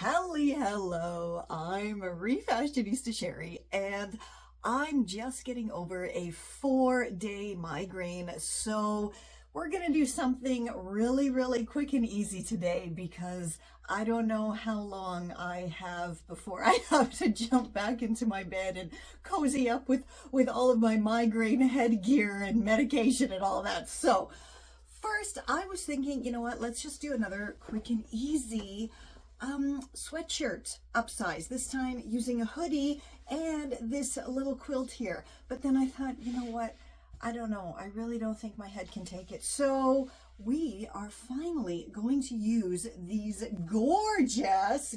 Hello, I'm Refashionista Sheri, and I'm just getting over a 4-day migraine, so we're gonna do something really quick and easy today because I don't know how long I have before I have to jump back into my bed and cozy up with all of my migraine headgear and medication and all that. So first I was thinking, you know what, let's just do another quick and easy sweatshirt upsize, this time using a hoodie and this little quilt here. But then I thought, you know what, I don't know, I really don't think my head can take it. So we are finally going to use these gorgeous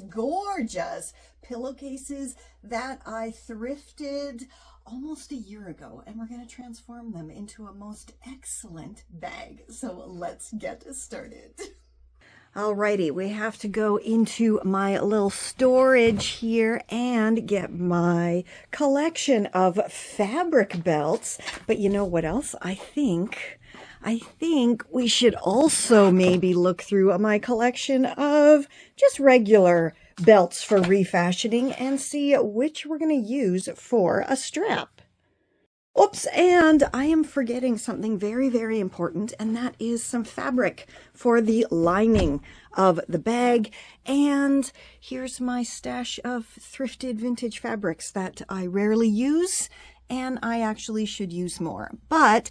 pillowcases that I thrifted almost a year ago, and we're going to transform them into a most excellent bag. So let's get started. Alrighty, we have to go into my little storage here and get my collection of fabric belts. But you know what else? I think we should also maybe look through my collection of just regular belts for refashioning and see which we're going to use for a strap. Oops, and I am forgetting something very important, and that is some fabric for the lining of the bag. And here's my stash of thrifted vintage fabrics that I rarely use, and I actually should use more. But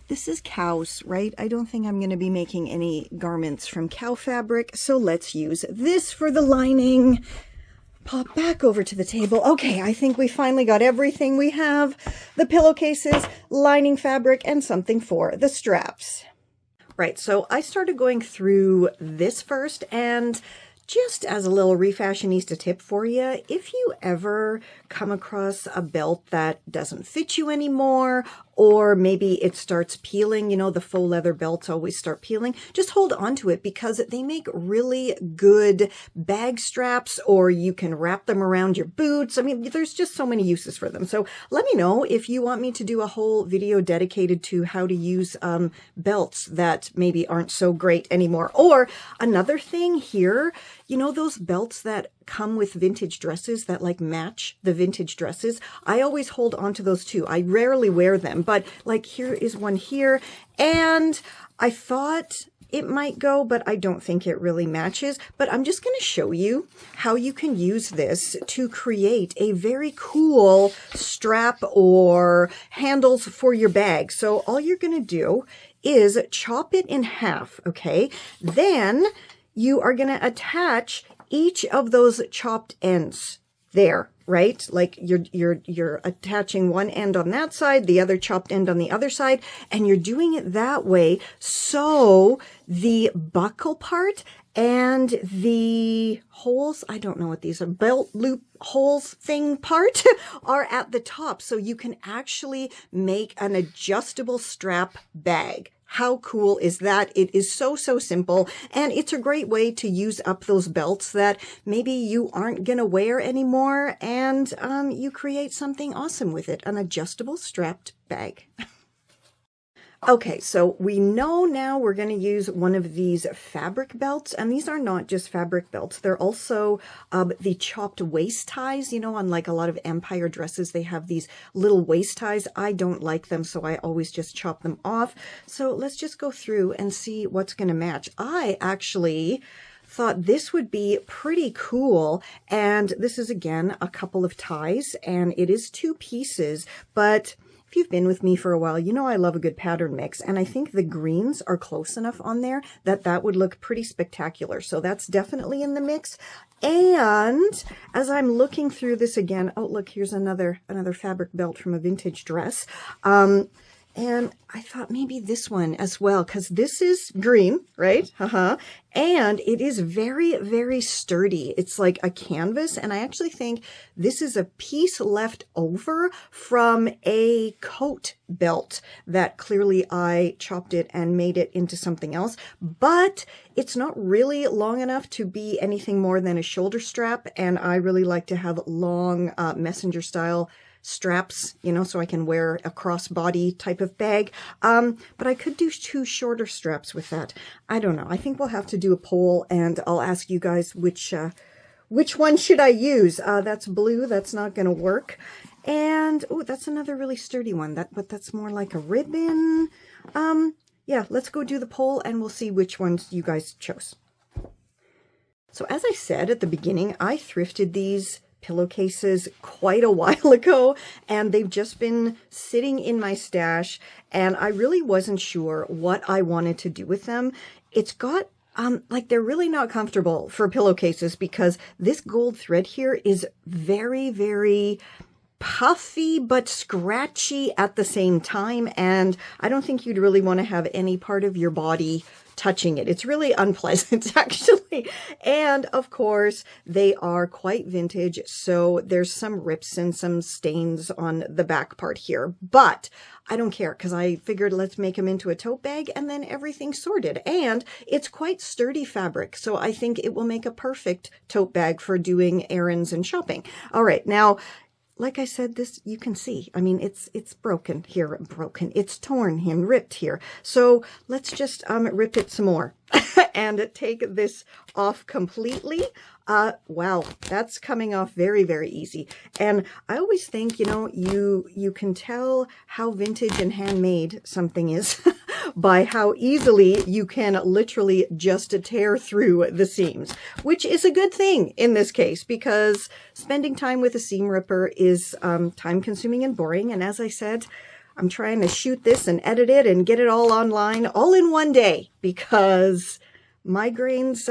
this is cows, right? I don't think I'm going to be making any garments from cow fabric, so let's use this for the lining. Pop back over to the table. Okay, I think we finally got everything. We have the pillowcases, lining fabric, and something for the straps. Right, so I started going through this first, and just as a little Refashionista tip for you, if you ever come across a belt that doesn't fit you anymore, or maybe it starts peeling, you know, the faux leather belts always start peeling, just hold on to it because they make really good bag straps, or you can wrap them around your boots. I mean, there's just so many uses for them. So let me know if you want me to do a whole video dedicated to how to use belts that maybe aren't so great anymore. Or another thing here, you know, those belts that come with vintage dresses that like match the vintage dresses. I always hold on to those too. I rarely wear them, but like here is one here, and I thought it might go, but I don't think it really matches. But I'm just going to show you how you can use this to create a very cool strap or handles for your bag. So all you're going to do is chop it in half, okay? Then you are going to attach each of those chopped ends there, right? Like you're attaching one end on that side, the other chopped end on the other side, and you're doing it that way so the buckle part and the holes, I don't know what these are, belt loop holes thing part are at the top, so you can actually make an adjustable strap bag. How cool is that? It is so simple, and it's a great way to use up those belts that maybe you aren't going to wear anymore, and you create something awesome with it, an adjustable strapped bag. Okay, so we know now we're going to use one of these fabric belts, and these are not just fabric belts. They're also the chopped waist ties. You know, on like a lot of empire dresses, they have these little waist ties. I don't like them, so I always just chop them off. So let's just go through and see what's going to match. I actually thought this would be pretty cool, and this is again a couple of ties, and it is 2 pieces, but if you've been with me for a while, you know I love a good pattern mix, and I think the greens are close enough on there that that would look pretty spectacular. So that's definitely in the mix. And as I'm looking through this again, oh look, here's another fabric belt from a vintage dress. And I thought maybe this one as well, because this is green, right? And it is very sturdy. It's like a canvas, and I actually think this is a piece left over from a coat belt that clearly I chopped it and made it into something else, but it's not really long enough to be anything more than a shoulder strap, and I really like to have long messenger style straps, you know, so I can wear a crossbody type of bag. But I could do 2 shorter straps with that. I don't know. I think we'll have to do a poll, and I'll ask you guys which which one should I use? That's blue. That's not going to work. And, oh, that's another really sturdy one. But that's more like a ribbon. Yeah, let's go do the poll and we'll see which ones you guys chose. So as I said at the beginning, I thrifted these pillowcases quite a while ago, and they've just been sitting in my stash, and I really wasn't sure what I wanted to do with them. It's got like, they're really not comfortable for pillowcases because this gold thread here is very, very puffy but scratchy at the same time, and I don't think you'd really want to have any part of your body touching it. It's really unpleasant, actually. And of course, they are quite vintage, so there's some rips and some stains on the back part here, but I don't care because I figured let's make them into a tote bag and then everything's sorted. And it's quite sturdy fabric, so I think it will make a perfect tote bag for doing errands and shopping. All right, now, like I said, this, you can see, I mean, it's broken here, it's torn and ripped here. So let's just rip it some more and take this off completely. Wow, that's coming off very, very easy. And I always think, you know, you can tell how vintage and handmade something is by how easily you can literally just tear through the seams, which is a good thing in this case because spending time with a seam ripper is time consuming and boring. And as I said, I'm trying to shoot this and edit it and get it all online all in one day because migraines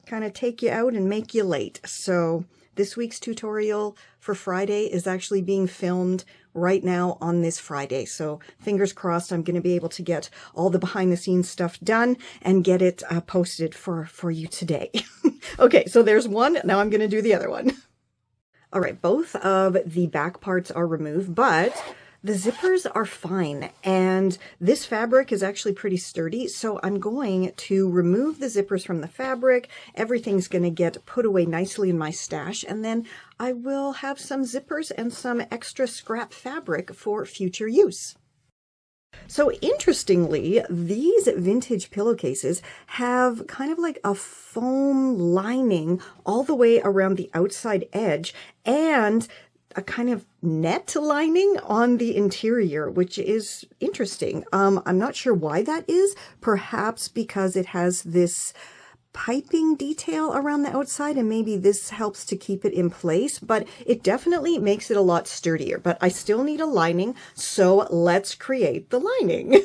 kind of take you out and make you late. So this week's tutorial for Friday is actually being filmed right now on this Friday. So fingers crossed I'm going to be able to get all the behind the scenes stuff done and get it posted for you today. Okay, so there's one. Now I'm going to do the other one. All right, both of the back parts are removed, but the zippers are fine, and this fabric is actually pretty sturdy, so I'm going to remove the zippers from the fabric. Everything's going to get put away nicely in my stash, and then I will have some zippers and some extra scrap fabric for future use. So interestingly, these vintage pillowcases have kind of like a foam lining all the way around the outside edge, and a kind of net lining on the interior, which is interesting. I'm not sure why that is. Perhaps because it has this piping detail around the outside, and maybe this helps to keep it in place, but it definitely makes it a lot sturdier. But I still need a lining, so let's create the lining.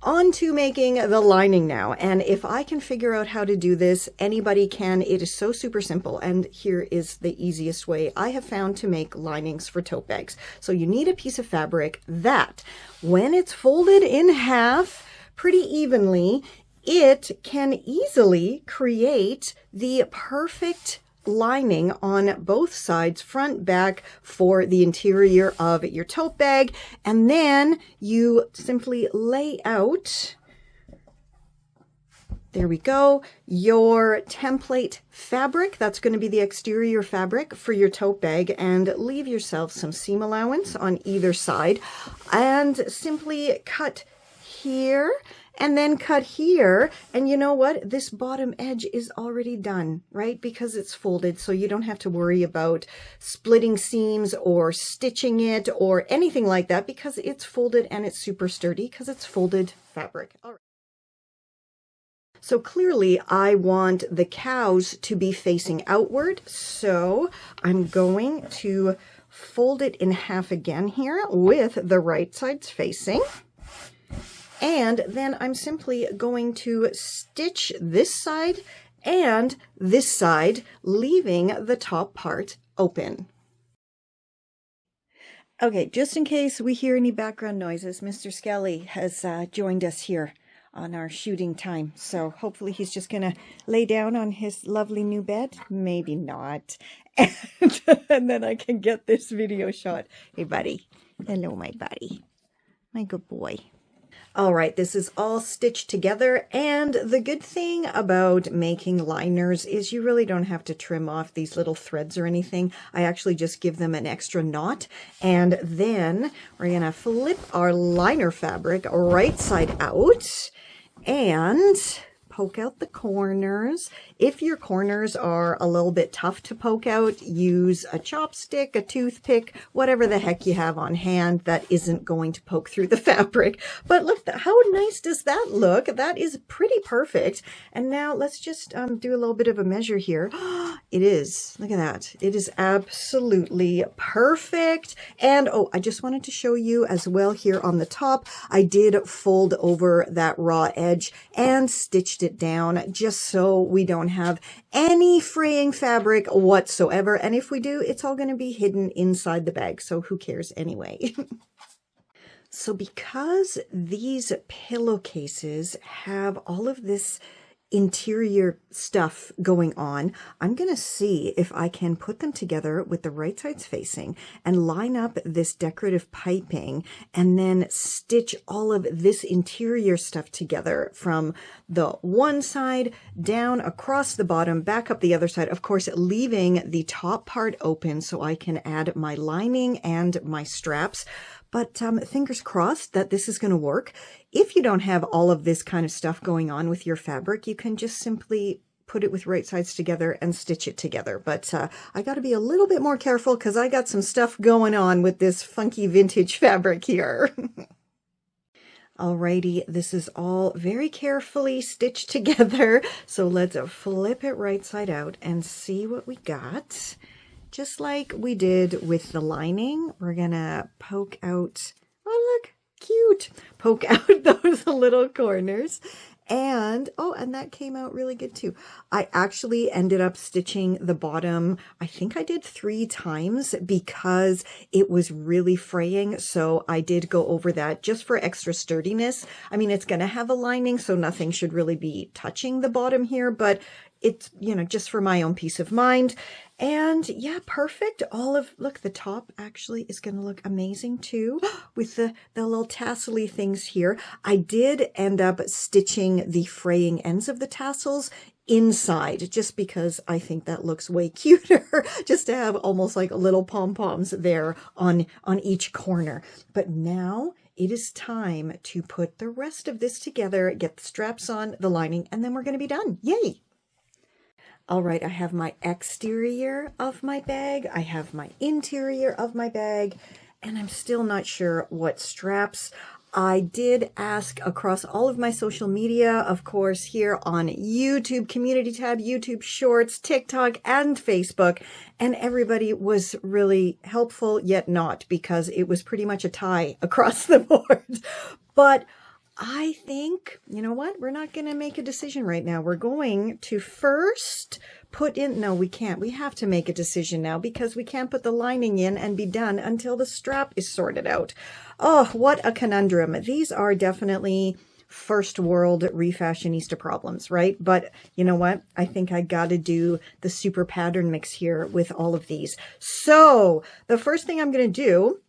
On to making the lining now, and if I can figure out how to do this, anybody can. It is so super simple, and here is the easiest way I have found to make linings for tote bags. So you need a piece of fabric that, when it's folded in half pretty evenly, it can easily create the perfect lining on both sides, front, back, for the interior of your tote bag. And then you simply lay out, there we go, your template fabric. That's going to be the exterior fabric for your tote bag, and leave yourself some seam allowance on either side, and simply cut here and then cut here. And you know what? This bottom edge is already done, right? Because it's folded, so you don't have to worry about splitting seams or stitching it or anything like that, because it's folded and it's super sturdy because it's folded fabric. All right. So clearly I want the cows to be facing outward, so I'm going to fold it in half again here with the right sides facing. And then I'm simply going to stitch this side and this side, leaving the top part open. Okay, just in case we hear any background noises, Mr. Skelly has joined us here on our shooting time. So hopefully he's just going to lay down on his lovely new bed. Maybe not. And then I can get this video shot. Hey, buddy. Hello, my buddy. My good boy. All right, this is all stitched together, and the good thing about making liners is you really don't have to trim off these little threads or anything. I actually just give them an extra knot, and then we're gonna flip our liner fabric right side out and poke out the corners. If your corners are a little bit tough to poke out, use a chopstick, a toothpick, whatever the heck you have on hand that isn't going to poke through the fabric. But look, how nice does that look? That is pretty perfect. And now let's just do a little bit of a measure here. It is, look at that. It is absolutely perfect. And oh, I just wanted to show you as well here on the top, I did fold over that raw edge and stitched it down just so we don't have any fraying fabric whatsoever. And if we do, it's all going to be hidden inside the bag. So who cares anyway? So because these pillowcases have all of this interior stuff going on, I'm going to see if I can put them together with the right sides facing and line up this decorative piping and then stitch all of this interior stuff together from the one side down across the bottom, back up the other side, of course, leaving the top part open so I can add my lining and my straps. But fingers crossed that this is going to work. If you don't have all of this kind of stuff going on with your fabric, you can just simply put it with right sides together and stitch it together. But I got to be a little bit more careful because I got some stuff going on with this funky vintage fabric here. Alrighty, this is all very carefully stitched together. So let's flip it right side out and see what we got. Just like we did with the lining, we're gonna poke out, oh look, cute, poke out those little corners. And, oh, and that came out really good too. I actually ended up stitching the bottom, I think I did 3 times because it was really fraying. So I did go over that just for extra sturdiness. I mean, it's gonna have a lining, so nothing should really be touching the bottom here, but it's, you know, just for my own peace of mind. And yeah, perfect. Look, the top actually is going to look amazing too with the little tassel-y things here. I did end up stitching the fraying ends of the tassels inside just because I think that looks way cuter just to have almost like little pom-poms there on each corner. But now it is time to put the rest of this together, get the straps on, the lining, and then we're going to be done. Yay! All right, I have my exterior of my bag, I have my interior of my bag, and I'm still not sure what straps. I did ask across all of my social media, of course, here on YouTube, Community tab, YouTube Shorts, TikTok, and Facebook, and everybody was really helpful, yet not, because it was pretty much a tie across the board. But I think, you know what? We're not going to make a decision right now. We're going to first put in, no, we can't. We have to make a decision now because we can't put the lining in and be done until the strap is sorted out. Oh, what a conundrum. These are definitely first world refashionista problems, right? But you know what? I think I got to do the super pattern mix here with all of these. So the first thing I'm going to do,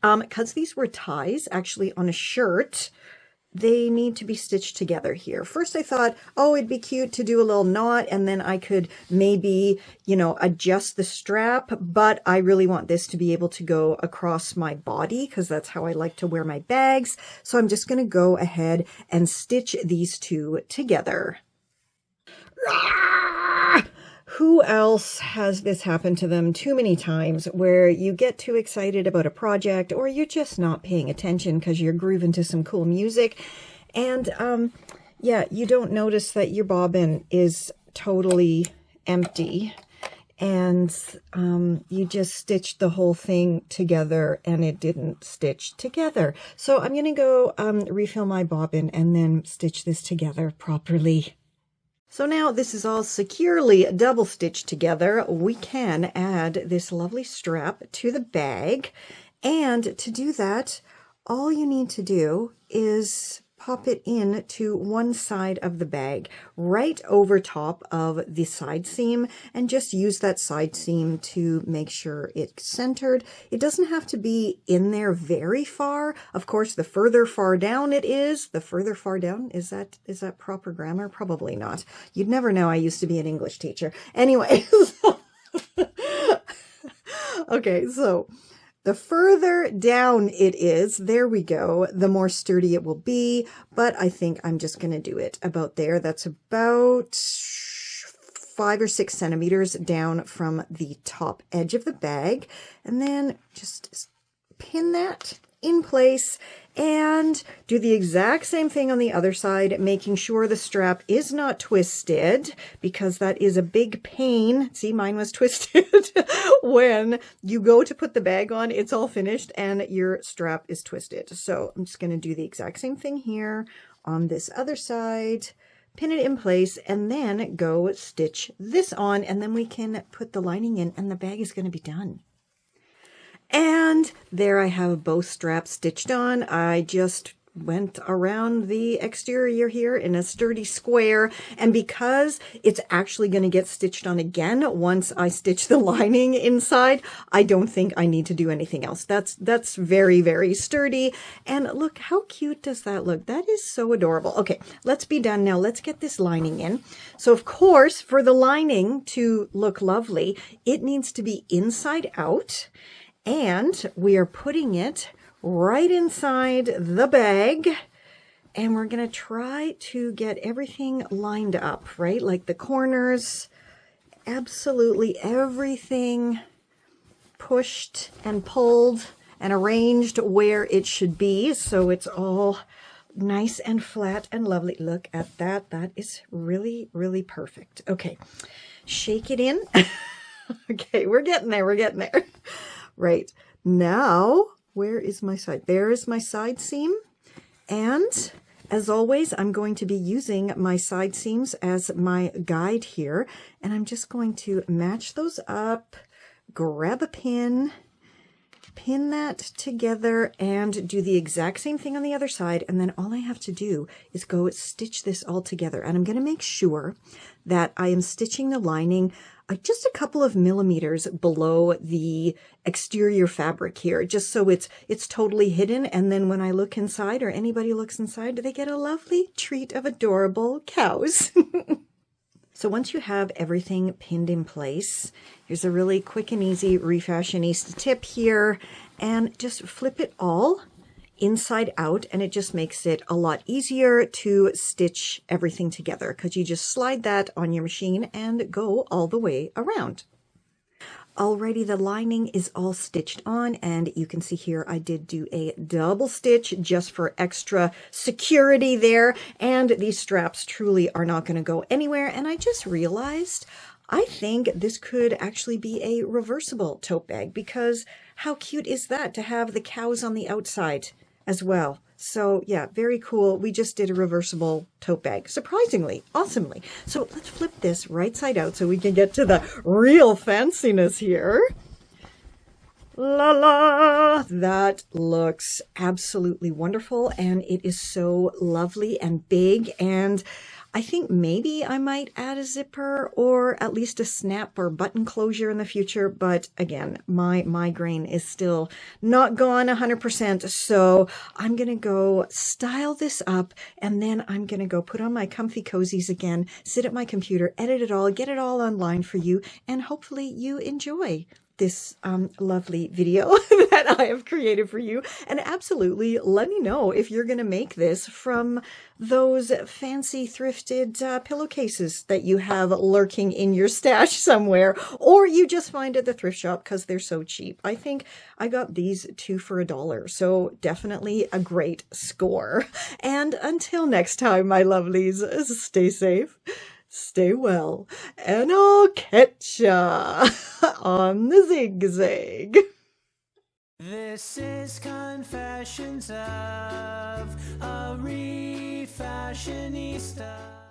because these were ties actually on a shirt, they need to be stitched together here. First I thought, oh, it'd be cute to do a little knot and then I could maybe, you know, adjust the strap, but I really want this to be able to go across my body because that's how I like to wear my bags. So I'm just going to go ahead and stitch these two together. Who else has this happen to them too many times where you get too excited about a project or you're just not paying attention because you're grooving to some cool music and yeah, you don't notice that your bobbin is totally empty and you just stitched the whole thing together and it didn't stitch together. So I'm going to go refill my bobbin and then stitch this together properly. So now this is all securely double stitched together. We can add this lovely strap to the bag. And to do that, all you need to do is pop it in to one side of the bag, right over top of the side seam, and just use that side seam to make sure it's centered. It doesn't have to be in there very far. Of course, the further far down it is, the further far down, is that proper grammar? Probably not. You'd never know. I used to be an English teacher. Anyway, okay, so The further down it is, there we go, the more sturdy it will be, but I think I'm just going to do it about there. That's about 5 or 6 centimeters down from the top edge of the bag, and then just pin that in place and do the exact same thing on the other side, making sure the strap is not twisted, because that is a big pain. See, mine was twisted. When you go to put the bag on, it's all finished and your strap is twisted. So I'm just going to do the exact same thing here on this other side, pin it in place, and then go stitch this on, and then we can put the lining in and the bag is going to be done. And there I have both straps stitched on. I just went around the exterior here in a sturdy square, and because it's actually going to get stitched on again once I stitch the lining inside, I don't think I need to do anything else. That's very, very sturdy. And look, how cute does that look? That is so adorable. Okay, let's be done now. Let's get this lining in. So of course, for the lining to look lovely, it needs to be inside out. And we are putting it right inside the bag, and we're going to try to get everything lined up, right? Like the corners, absolutely everything pushed and pulled and arranged where it should be, so it's all nice and flat and lovely. Look at that. That is really, really perfect. Okay, shake it in. Okay, we're getting there. We're getting there. Right, now, where is my side? There is my side seam. And as always, I'm going to be using my side seams as my guide here. And I'm just going to match those up, grab a pin, pin that together, and do the exact same thing on the other side. And then all I have to do is go stitch this all together. And I'm going to make sure that I am stitching the lining just a couple of millimeters below the exterior fabric here, just so it's totally hidden. And then when I look inside, or anybody looks inside, they get a lovely treat of adorable cows. So once you have everything pinned in place, here's a really quick and easy Refashionista tip here, and just flip it all inside out, and it just makes it a lot easier to stitch everything together, because you just slide that on your machine and go all the way around. Alrighty, the lining is all stitched on, and you can see here I did do a double stitch just for extra security there, and these straps truly are not going to go anywhere. And I just realized I think this could actually be a reversible tote bag, because how cute is that to have the cows on the outside as well? So yeah, very cool. We just did a reversible tote bag, surprisingly, awesomely. So let's flip this right side out so we can get to the real fanciness here. La la, that looks absolutely wonderful, and it is so lovely and big, and I think maybe I might add a zipper or at least a snap or button closure in the future, but again, my migraine is still not gone 100%, so I'm gonna go style this up, and then I'm gonna go put on my comfy cozies again, sit at my computer, edit it all, get it all online for you, and hopefully you enjoy this lovely video that I have created for you. And absolutely let me know if you're going to make this from those fancy thrifted pillowcases that you have lurking in your stash somewhere, or you just find at the thrift shop because they're so cheap. I think I got these 2 for $1, so definitely a great score. And until next time, my lovelies, stay safe, stay well, and I'll catch ya on the zigzag. This is Confessions of a Refashionista.